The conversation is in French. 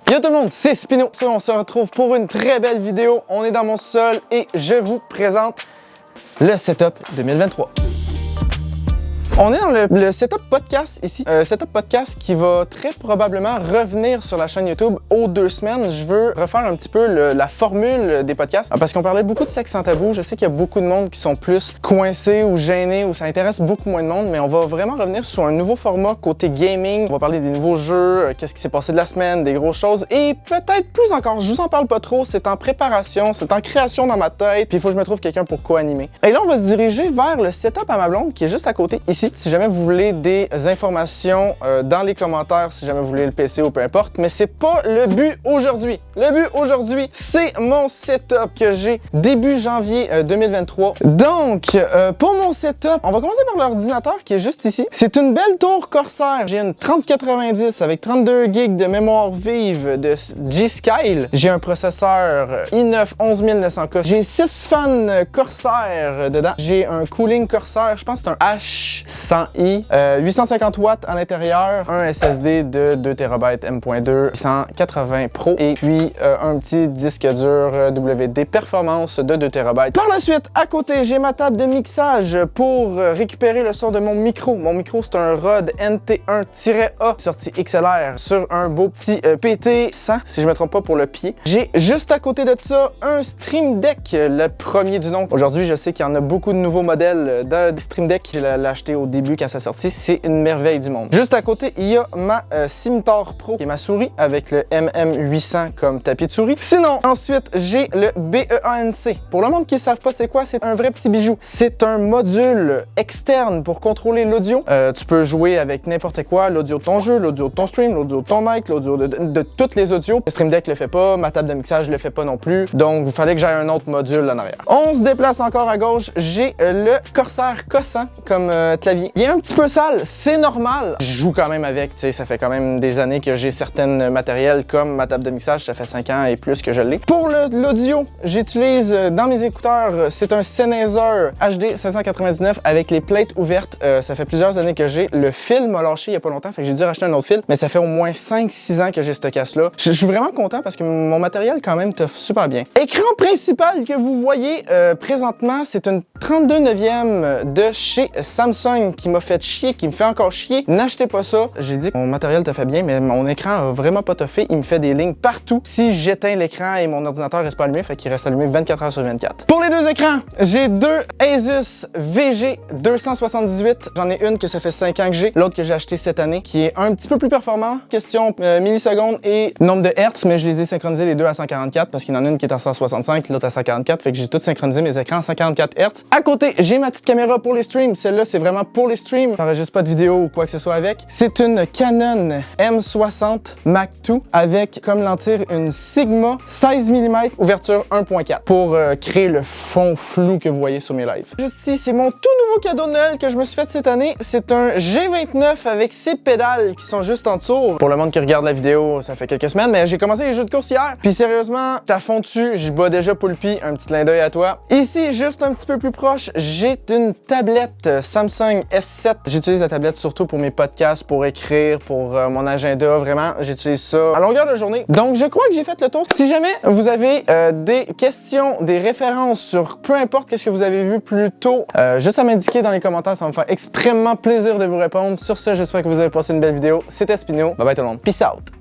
Yo tout le monde, c'est Spino. On se retrouve pour une très belle vidéo. On est dans mon sol et je vous présente le setup 2023. On est dans le setup podcast ici. Setup podcast qui va très probablement revenir sur la chaîne YouTube aux 2 semaines. Je veux refaire un petit peu la formule des podcasts parce qu'on parlait beaucoup de sexe sans tabou. Je sais qu'il y a beaucoup de monde qui sont plus coincés ou gênés ou ça intéresse beaucoup moins de monde, mais on va vraiment revenir sur un nouveau format côté gaming. On va parler des nouveaux jeux, qu'est-ce qui s'est passé de la semaine, des grosses choses et peut-être plus encore. Je vous en parle pas trop, c'est en préparation, c'est en création dans ma tête, puis il faut que je me trouve quelqu'un pour co-animer. Et là, on va se diriger vers le setup à ma blonde qui est juste à côté ici. Si jamais vous voulez des informations dans les commentaires, si jamais vous voulez le PC ou peu importe, mais c'est pas le but aujourd'hui. Le but aujourd'hui, c'est mon setup que j'ai début janvier 2023. Donc, pour mon setup, on va commencer par l'ordinateur qui est juste ici. C'est une belle tour Corsair. J'ai une 3090 avec 32 GB de mémoire vive de G-Skill. J'ai un processeur i9 11900K. J'ai 6 fans Corsair dedans. J'ai un cooling Corsair, je pense que c'est un H100i. 850 watts à l'intérieur, un SSD de 2 TB M.2, 180 Pro et puis un petit disque dur WD Performance de 2 TB. Par la suite, à côté, j'ai ma table de mixage pour récupérer le son de mon micro. Mon micro, c'est un Rode NT1-A sorti XLR sur un beau petit PT100, si je me trompe pas pour le pied. J'ai juste à côté de ça un Stream Deck, le premier du nom. Aujourd'hui, je sais qu'il y en a beaucoup de nouveaux modèles de Stream Deck. Je l'ai acheté au début quand ça sorti, c'est une merveille du monde. Juste à côté, il y a ma Scimitar Pro qui est ma souris avec le MM800 comme tapis de souris. Sinon, ensuite, j'ai le BEANC. Pour le monde qui ne savent pas c'est quoi, c'est un vrai petit bijou. C'est un module externe pour contrôler l'audio. Tu peux jouer avec n'importe quoi, l'audio de ton jeu, l'audio de ton stream, l'audio de ton mic, l'audio de toutes les audios. Le Stream Deck le fait pas, ma table de mixage le fait pas non plus. Donc, il fallait que j'aille un autre module en arrière. On se déplace encore à gauche. J'ai le Corsair K100 comme clavier. Il est un petit peu sale, c'est normal. Je joue quand même avec, tu sais, ça fait quand même des années que j'ai certains matériels comme ma table de mixage, ça fait 5 ans et plus que je l'ai. Pour l'audio, j'utilise dans mes écouteurs, c'est un Sennheiser HD 599 avec les plates ouvertes. Ça fait plusieurs années que j'ai. Le fil m'a lâché il y a pas longtemps, fait que j'ai dû racheter un autre fil, mais ça fait au moins 5-6 ans que j'ai cette casse-là. Je suis vraiment content parce que mon matériel quand même t'offre super bien. Écran principal que vous voyez présentement, c'est une 32/9 de chez Samsung qui m'a fait chier, qui me fait encore chier. N'achetez pas ça. J'ai dit que mon matériel te fait bien, mais mon écran a vraiment pas toffé. Il me fait des lignes partout. Si j'éteins l'écran et mon ordinateur reste pas allumé, fait qu'il reste allumé 24 heures sur 24. Pour les deux écrans, j'ai deux Asus VG 278. J'en ai une que ça fait 5 ans que j'ai, l'autre que j'ai acheté cette année, qui est un petit peu plus performant. Question millisecondes et nombre de hertz, mais je les ai synchronisés les deux à 144 parce qu'il y en a une qui est à 165, l'autre à 144, fait que j'ai tout synchronisé mes écrans à 144 Hz. À côté, j'ai ma petite caméra pour les streams. Celle-là, c'est vraiment pour les streams. J'enregistre pas de vidéo ou quoi que ce soit avec. C'est une Canon M60 Mark II avec comme lentille une Sigma 16 mm ouverture 1.4 pour créer le fond flou que vous voyez sur mes lives. Juste ici, c'est mon tout nouveau cadeau de Noël que je me suis fait cette année. C'est un G29 avec ses pédales qui sont juste en dessous. Pour le monde qui regarde la vidéo, ça fait quelques semaines, mais j'ai commencé les jeux de course hier. Puis sérieusement, t'as fond dessus, j'y bats déjà Poulpi, un petit clin d'œil à toi. Ici, juste un petit peu plus proche, j'ai une tablette Samsung S7. J'utilise la tablette surtout pour mes podcasts, pour écrire, pour mon agenda. Vraiment, j'utilise ça à longueur de journée. Donc, je crois que j'ai fait le tour. Si jamais vous avez des questions, des références sur peu importe qu'est-ce que vous avez vu plus tôt, juste à m'indiquer dans les commentaires, ça va me faire extrêmement plaisir de vous répondre. Sur ce, j'espère que vous avez passé une belle vidéo. C'était Spino. Bye bye tout le monde. Peace out.